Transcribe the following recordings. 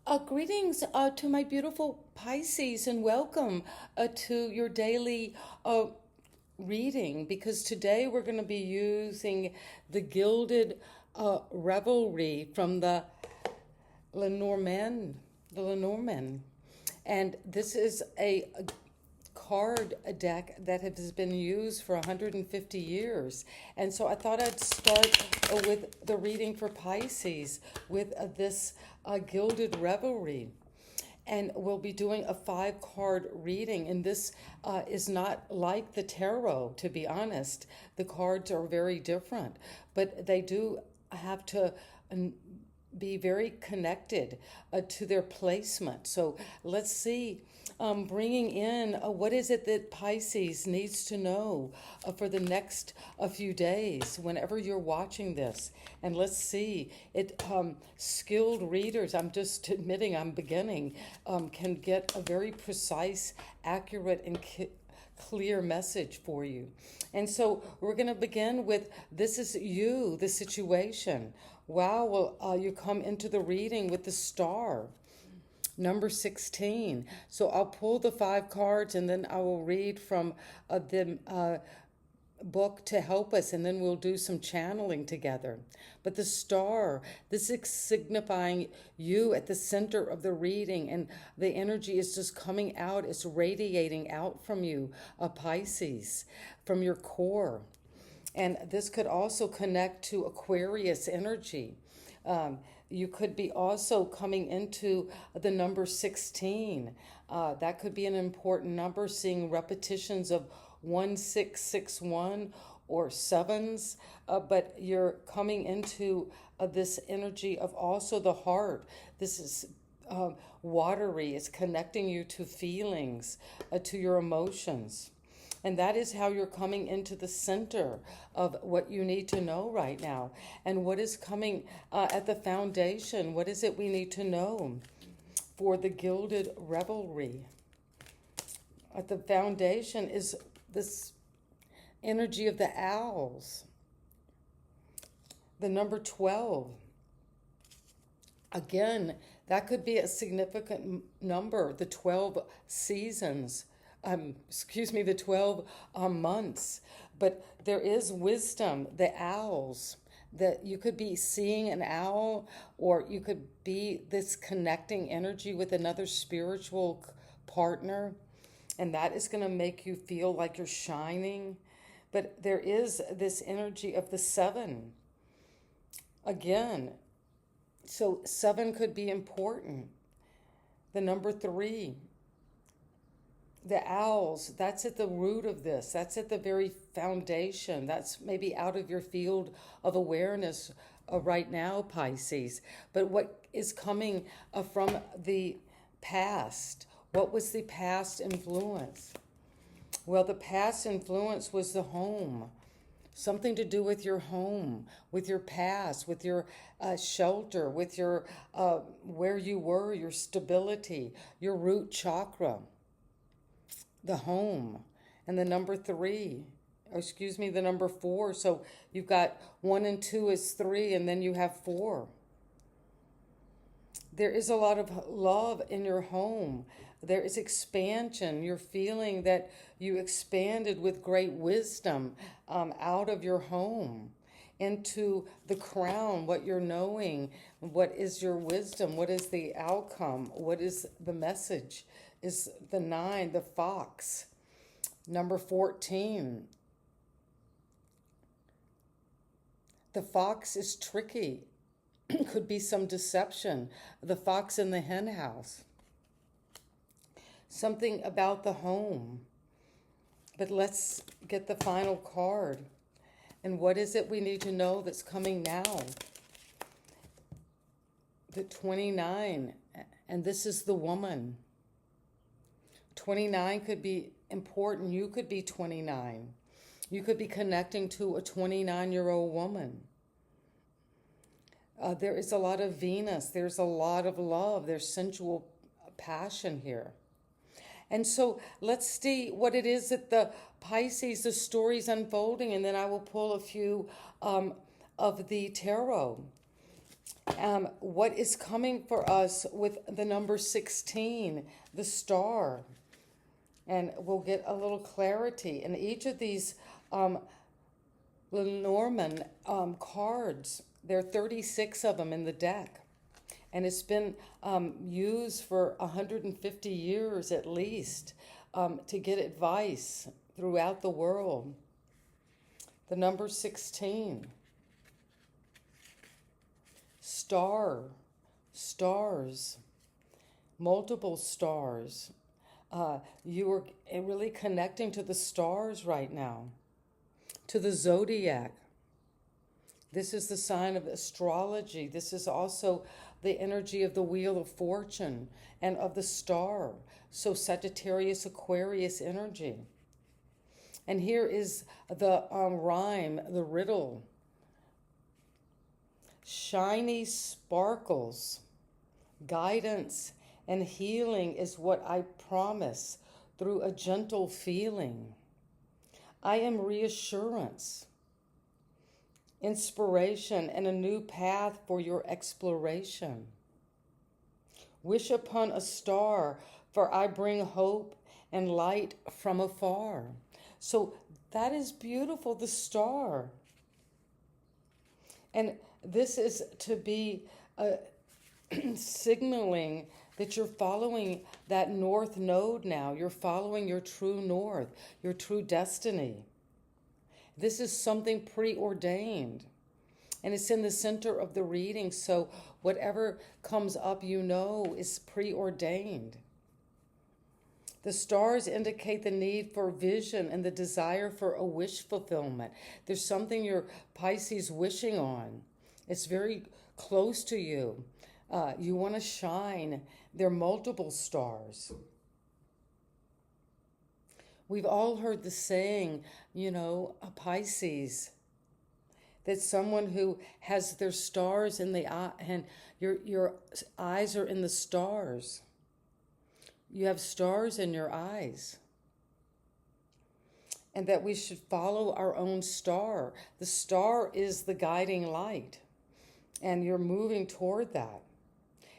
Greetings to my beautiful Pisces and welcome to your daily reading because today we're going to be using the Gilded Revelry from the Lenormand, the Lenormand. And this is a card deck that has been used for 150 years. And so I thought I'd start with the reading for Pisces with this Gilded Revelry. And we'll be doing a 5 card reading. And this is not like the tarot, to be honest. The cards are very different, but they do have to be very connected to their placement. So let's see, bringing in what is it that Pisces needs to know for the next few days whenever you're watching this. And let's see, skilled readers, I'm just admitting I'm beginning, can get a very precise, accurate, and clear message for you. And so we're going to begin with this is you, the situation. Wow, well, you come into the reading with the star, number 16. So I'll pull the 5 cards and then I will read from the book to help us, and then we'll do some channeling together. But the star, this is signifying you at the center of the reading, and the energy is just coming out, it's radiating out from you, a Pisces, from your core. And this could also connect to Aquarius energy. You could be also coming into the number 16. That could be an important number, seeing repetitions of 1661 or sevens, but you're coming into this energy of also the heart. This is watery, it's connecting you to feelings, to your emotions. And that is how you're coming into the center of what you need to know right now. And what is coming at the foundation? What is it we need to know for the Gilded Revelry? At the foundation is this energy of the owls. The number 12. Again, that could be a significant number, the 12 seasons. The 12 months. But there is wisdom, the owls, that you could be seeing an owl, or you could be this connecting energy with another spiritual partner, and that is going to make you feel like you're shining. But there is this energy of the 7. Again, so 7 could be important. The number 3. The owls, that's at the root of this. That's at the very foundation. That's maybe out of your field of awareness right now, Pisces. But what is coming from the past? What was the past influence? Well, the past influence was the home. Something to do with your home, with your past, with your shelter, with your where you were, your stability, your root chakra. The home, and the number 3, the number 4. So you've got 1 and 2 is 3, and then you have 4. There is a lot of love in your home. There is expansion. You're feeling that you expanded with great wisdom out of your home into the crown, what you're knowing, what is your wisdom, what is the outcome, what is the message, is the 9, the fox. Number 14. The fox is tricky. Could be some deception. The fox in the hen house. Something about the home. But let's get the final card. And what is it we need to know that's coming now? The 29. And this is the woman. 29 could be important. You could be 29. You could be connecting to a 29-year-old woman. There is a lot of Venus. There's a lot of love. There's sensual passion here. And so let's see what it is that the Pisces, the story's unfolding, and then I will pull a few of the tarot. What is coming for us with the number 16, the star? And we'll get a little clarity. And each of these Lenormand cards, there are 36 of them in the deck. And it's been used for 150 years at least to get advice throughout the world. The number 16. Stars, multiple stars. You are really connecting to the stars right now, to the zodiac. This is the sign of astrology. This is also the energy of the Wheel of Fortune and of the star. So Sagittarius, Aquarius energy. And here is the rhyme, the riddle. Shiny sparkles, guidance and healing is what I promise through a gentle feeling. I am reassurance, inspiration, and a new path for your exploration. Wish upon a star, for I bring hope and light from afar. So that is beautiful, the star. And this is to be signaling that you're following that north node now. You're following your true north, your true destiny. This is something preordained. And it's in the center of the reading, so whatever comes up, is preordained. The stars indicate the need for vision and the desire for a wish fulfillment. There's something your Pisces wishing on. It's very close to you. You want to shine. There are multiple stars. We've all heard the saying, a Pisces, that someone who has their stars in the eye, and your eyes are in the stars. You have stars in your eyes. And that we should follow our own star. The star is the guiding light. And you're moving toward that.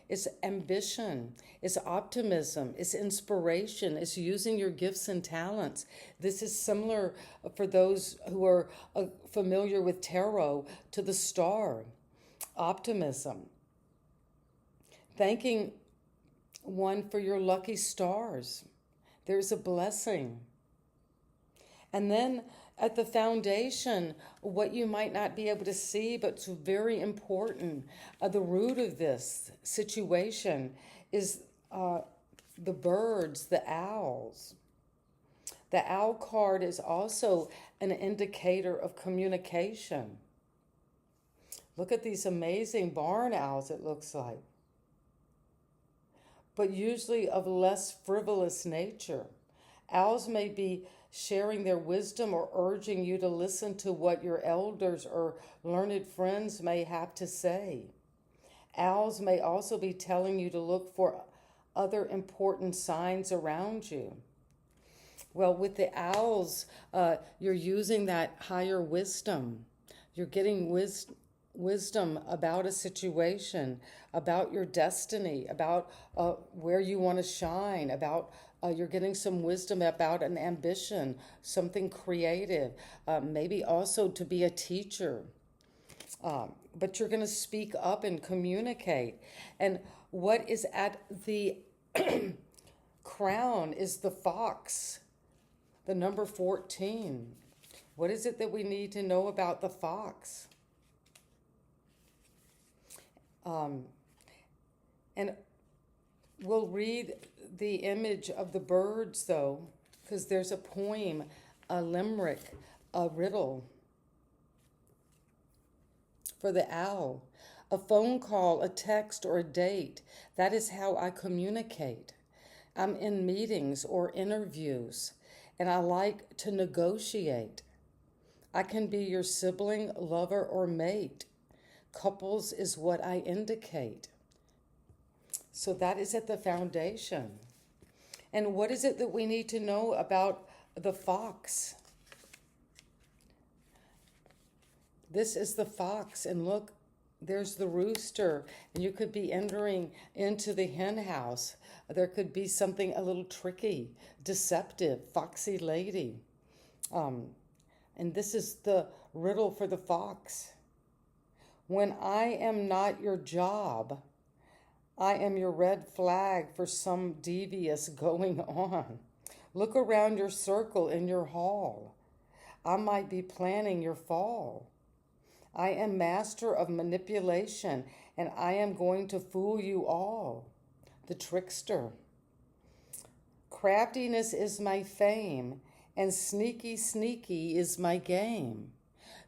It's ambition, it's optimism, it's inspiration, it's using your gifts and talents. This is similar for those who are familiar with tarot to the star. Optimism. Thanking one for your lucky stars. There's a blessing. And then at the foundation, what you might not be able to see, but it's very important, the root of this situation is the birds, the owls. The owl card is also an indicator of communication. Look at these amazing barn owls, it looks like. But usually of less frivolous nature. Owls may be sharing their wisdom or urging you to listen to what your elders or learned friends may have to say. Owls may also be telling you to look for other important signs around you. Well, with the owls, you're using that higher wisdom. You're getting wisdom about a situation, about your destiny, about where you want to shine, about you're getting some wisdom about an ambition, something creative, maybe also to be a teacher. But you're going to speak up and communicate. And what is at the crown is the fox, the number 14. What is it that we need to know about the fox? And we'll read the image of the birds, though, because there's a poem, a limerick, a riddle for the owl. A phone call, a text, or a date. That is how I communicate. I'm in meetings or interviews, and I like to negotiate. I can be your sibling, lover, or mate. Couples is what I indicate. So that is at the foundation. And what is it that we need to know about the fox? This is the fox, and look, there's the rooster, and you could be entering into the hen house. There could be something a little tricky, deceptive, foxy lady. Um, and this is the riddle for the fox. When I am not your job, I am your red flag for some devious going on. Look around your circle in your hall. I might be planning your fall. I am master of manipulation, and I am going to fool you all. The trickster. Craftiness is my fame, and sneaky, sneaky is my game.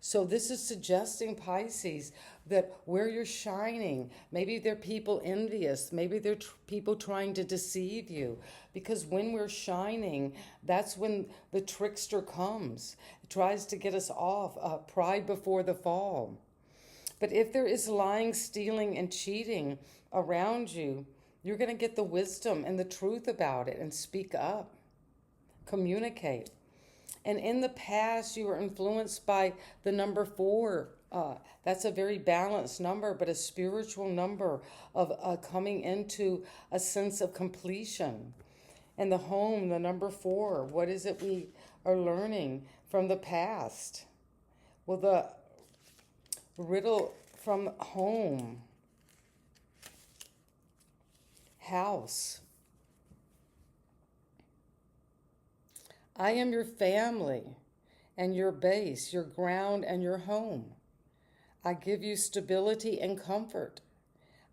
So this is suggesting, Pisces, that where you're shining, maybe there are people envious, maybe there are people trying to deceive you. Because when we're shining, that's when the trickster comes. It tries to get us off, pride before the fall. But if there is lying, stealing, and cheating around you, you're going to get the wisdom and the truth about it and speak up, communicate. And in the past, you were influenced by the number 4. That's a very balanced number, but a spiritual number of coming into a sense of completion. And the home, the number 4, what is it we are learning from the past? Well, the riddle from home, house. I am your family and your base, your ground and your home. I give you stability and comfort.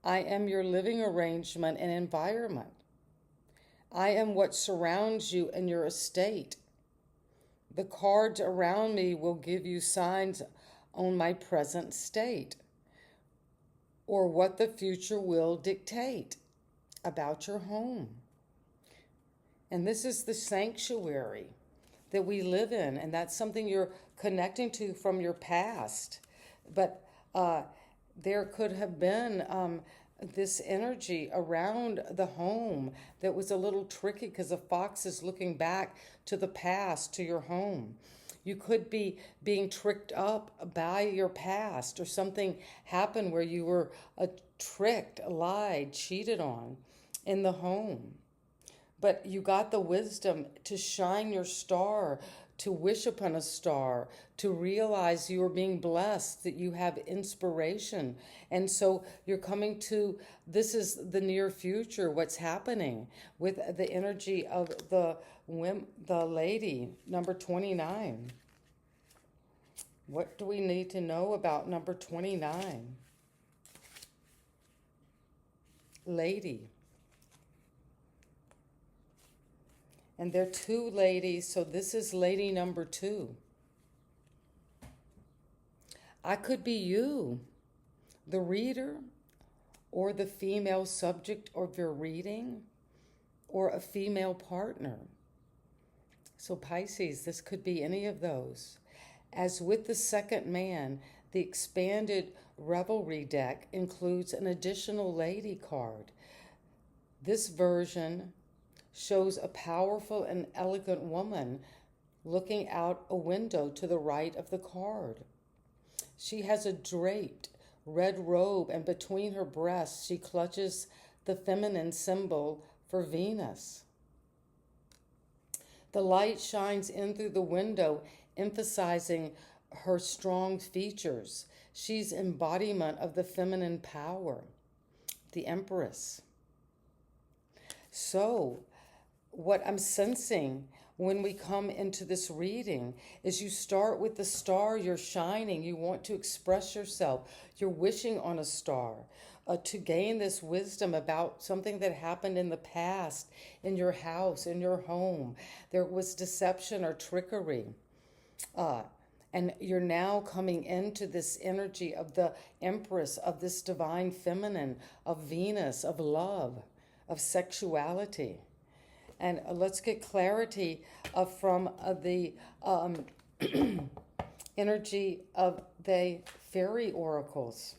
I am your living arrangement and environment. I am what surrounds you and your estate. The cards around me will give you signs on my present state or what the future will dictate about your home. And this is the sanctuary that we live in, and that's something you're connecting to from your past. But there could have been this energy around the home that was a little tricky because the fox is looking back to the past, to your home. You could be being tricked up by your past, or something happened where you were tricked, lied, cheated on in the home. But you got the wisdom to shine your star, to wish upon a star, to realize you are being blessed, that you have inspiration. And so you're coming to, this is the near future, what's happening with the energy of the lady, number 29. What do we need to know about number 29? Lady. And there are 2 ladies, so this is lady number 2. I could be you, the reader, or the female subject of your reading, or a female partner. So Pisces, this could be any of those. As with the second man, the expanded Reverie deck includes an additional lady card. This version shows a powerful and elegant woman looking out a window to the right of the card. She has a draped red robe, and between her breasts she clutches the feminine symbol for Venus. The light shines in through the window, emphasizing her strong features. She's embodiment of the feminine power, the Empress. So, what I'm sensing when we come into this reading is you start with the star, you're shining, you want to express yourself, you're wishing on a star to gain this wisdom about something that happened in the past, in your house, in your home. There was deception or trickery. And you're now coming into this energy of the Empress, of this divine feminine, of Venus, of love, of sexuality. And let's get clarity from the energy of the fairy oracles.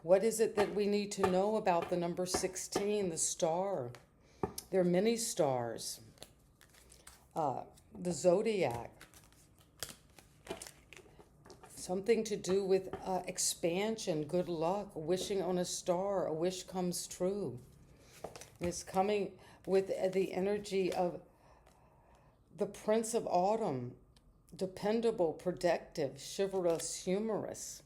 What is it that we need to know about the number 16, the star? There are many stars. The zodiac. something to do with expansion, good luck, wishing on a star, a wish comes true. And it's coming with the energy of the Prince of Autumn, dependable, protective, chivalrous, humorous.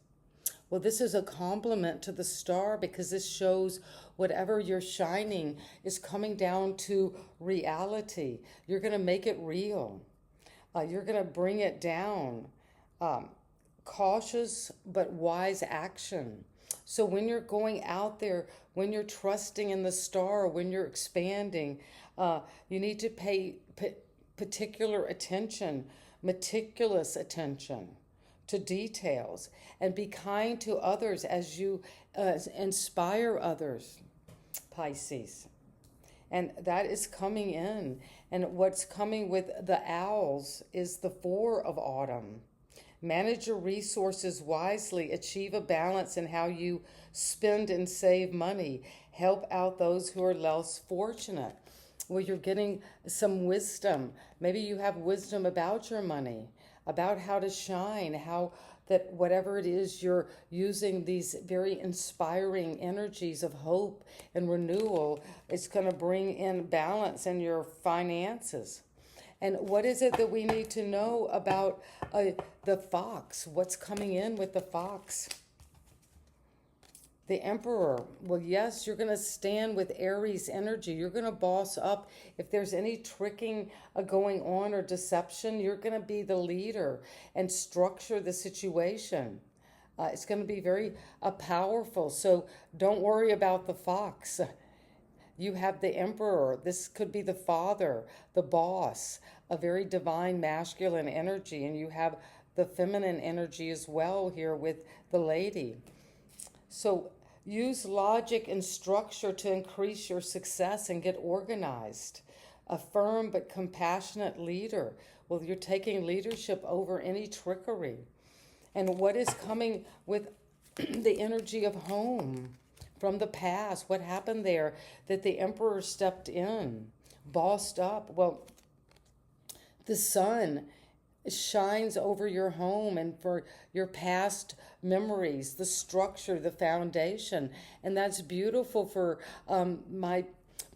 Well, this is a compliment to the star because this shows whatever you're shining is coming down to reality. You're going to make it real. You're going to bring it down. Cautious but wise action. So when you're going out there, when you're trusting in the star, when you're expanding, you need to pay particular attention, meticulous attention to details, and be kind to others as you inspire others, Pisces. And that is coming in. And what's coming with the owls is the 4 of autumn. Manage your resources wisely. Achieve a balance in how you spend and save money. Help out those who are less fortunate. Well, you're getting some wisdom. Maybe you have wisdom about your money, about how to shine, how that whatever it is you're using, these very inspiring energies of hope and renewal, it's going to bring in balance in your finances. And what is it that we need to know about the fox? What's coming in with the fox? The Emperor. Well, yes, you're going to stand with Aries energy. You're going to boss up. If there's any tricking going on or deception, you're going to be the leader and structure the situation. It's going to be very powerful. So don't worry about the fox. You have the Emperor. This could be the father, the boss, a very divine masculine energy. And you have the feminine energy as well here with the lady. So use logic and structure to increase your success and get organized. A firm but compassionate leader. Well, you're taking leadership over any trickery. And what is coming with the energy of home from the past? What happened there that the Emperor stepped in, bossed up? Well, the sun shines over your home and for your past memories, the structure, the foundation. And that's beautiful for my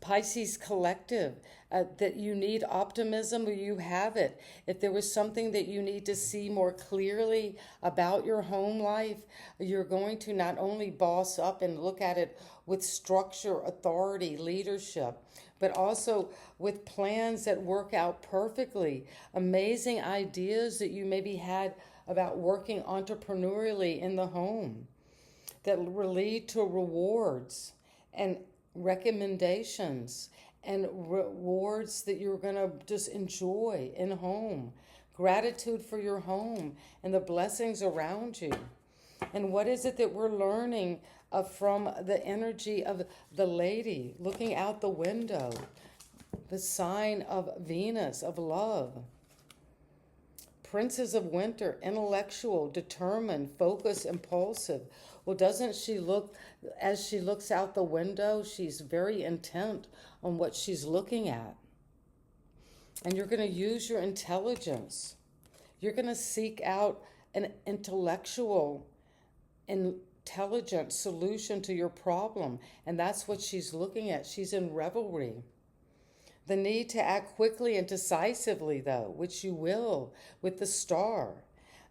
Pisces collective, that you need optimism, you have it. If there was something that you need to see more clearly about your home life, you're going to not only boss up and look at it with structure, authority, leadership, but also with plans that work out perfectly. Amazing ideas that you maybe had about working entrepreneurially in the home that will lead to rewards and recommendations and rewards that you're going to just enjoy in home. Gratitude for your home and the blessings around you. And what is it that we're learning from the energy of the lady looking out the window? The sign of Venus, of love. Princess of Winter, intellectual, determined, focused, impulsive. Well, doesn't she look, as she looks out the window, she's very intent on what she's looking at. And you're going to use your intelligence. You're going to seek out an intellectual, intelligent solution to your problem. And that's what she's looking at. She's in revelry. The need to act quickly and decisively, though, which you will with the star.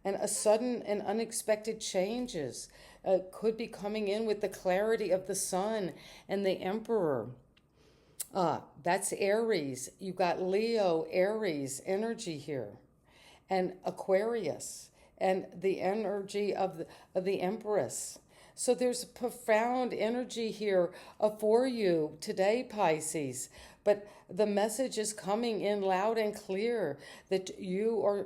And a sudden and unexpected changes could be coming in with the clarity of the sun and the Emperor. That's Aries. You got Leo, Aries energy here. And Aquarius. And the energy of the Empress. So there's a profound energy here for you today, Pisces. But the message is coming in loud and clear that you are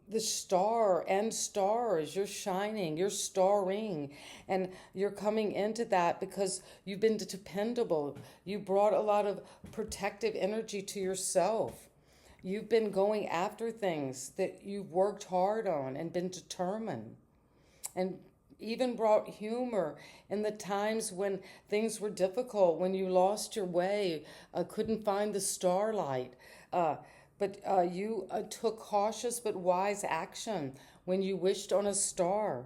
the star and stars. You're shining, you're starring, and you're coming into that because you've been dependable. You brought a lot of protective energy to yourself. You've been going after things that you've worked hard on and been determined. And even brought humor in the times when things were difficult, when you lost your way, couldn't find the starlight. But you took cautious but wise action when you wished on a star,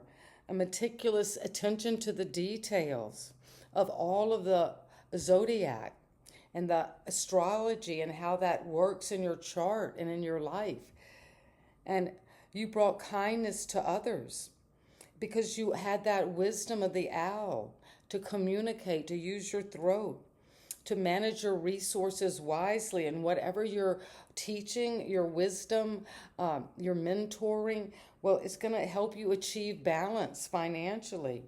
a meticulous attention to the details of all of the zodiac and the astrology and how that works in your chart and in your life. And you brought kindness to others because you had that wisdom of the owl to communicate, to use your throat, to manage your resources wisely. And whatever you're teaching, your wisdom, your mentoring, well, it's going to help you achieve balance financially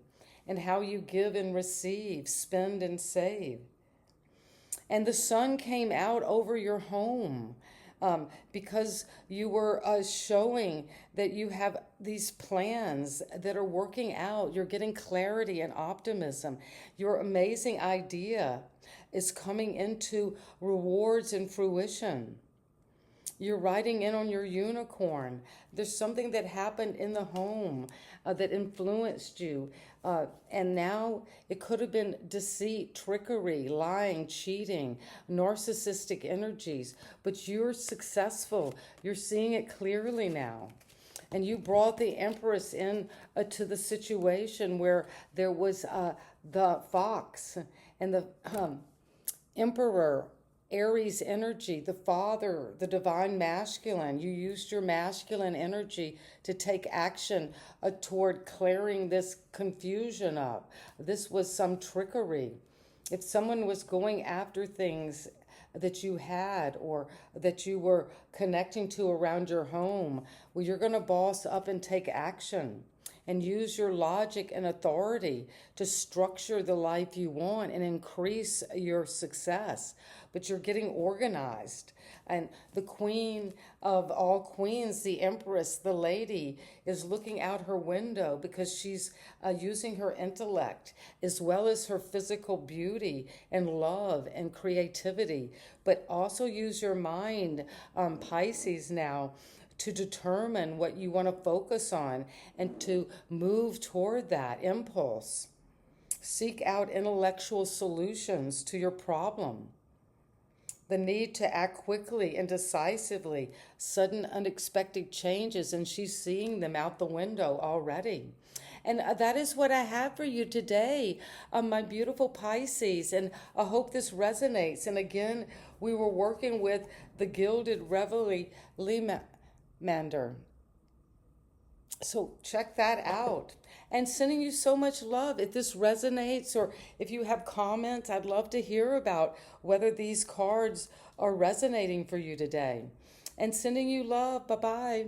and how you give and receive, spend and save. And the sun came out over your home because you were showing that you have these plans that are working out. You're getting clarity and optimism. Your amazing idea is coming into rewards and fruition. You're riding in on your unicorn. There's something that happened in the home that influenced you. And now it could have been deceit, trickery, lying, cheating, narcissistic energies. But you're successful. You're seeing it clearly now. And you brought the Empress in to the situation where there was the fox and the Emperor, Aries energy, the father, the divine masculine. You used your masculine energy to take action toward clearing this confusion up. This was some trickery. If someone was going after things that you had or that you were connecting to around your home, well, you're going to boss up and take action and use your logic and authority to structure the life you want and increase your success. But you're getting organized. And the queen of all queens, the Empress, the lady, is looking out her window because she's using her intellect as well as her physical beauty and love and creativity. But also use your mind, Pisces now, to determine what you want to focus on and to move toward that impulse. Seek out intellectual solutions to your problem. The need to act quickly and decisively, sudden unexpected changes, and she's seeing them out the window already. And that is what I have for you today, my beautiful Pisces. And I hope this resonates. And again, we were working with the Gilded Reverie Lenormand. So check that out. And sending you so much love. If this resonates or if you have comments, I'd love to hear about whether these cards are resonating for you today. And sending you love. Bye-bye.